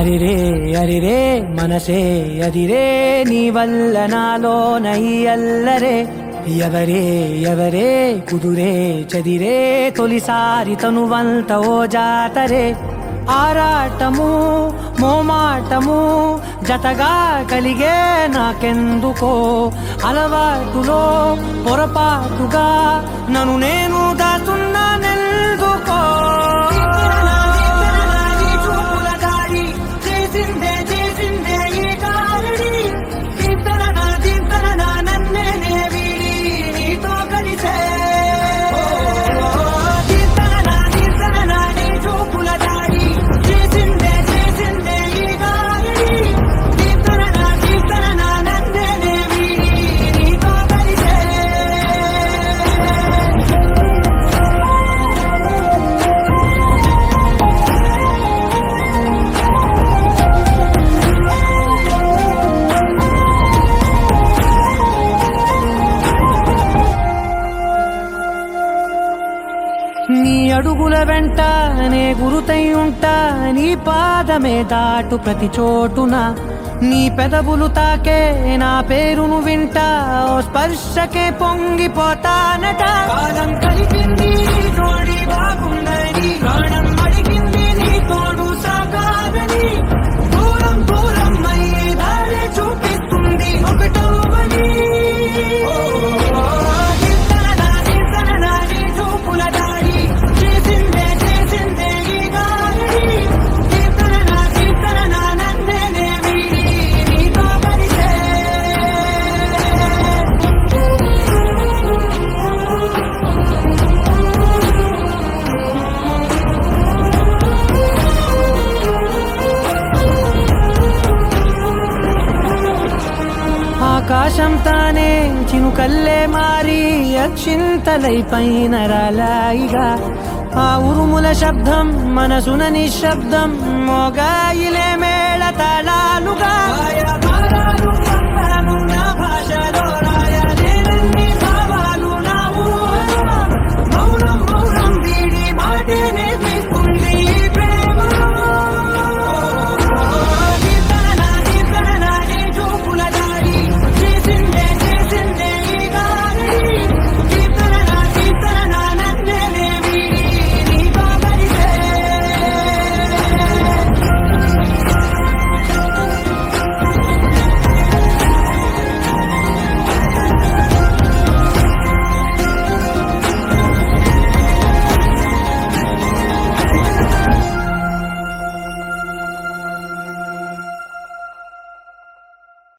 అరిరే అరిరే మనసే అదిరే నీ వల్ల నాలో నయ్యల్లరే ఎవరే ఎవరే కుదురే చదిరే తొలిసారి తనువంత ఓ జాతరే ఆరాటము మోమాటము జతగా కలిగే నాకెందుకో అలవాటులో పొరపాటుగా నన్ను నేను దాచున్నానెందుకో నీ అడుగుల వెంట నే గురుతై ఉంటా నీ పాదమే దాటు ప్రతి చోటున నీ పెదవులు తాకే నా పేరును వింటా ఓ స్పర్శకే పొంగిపోతానట కాలం కలిపింది జోడి బాగుందని ప్రాణం అడిగింది నీ తోడు సాగాలని దూరం దూరం అయ్యే దారి చూపిస్తుంది ఒకటవని ఆకాశం తానే చినుకల్లే మారి అక్షింతలై పైన రాలాయిగా ఆ ఉరుముల శబ్దం మనసున నిశ్శబ్దం మోగాయిలే మేళ తాళాలుగా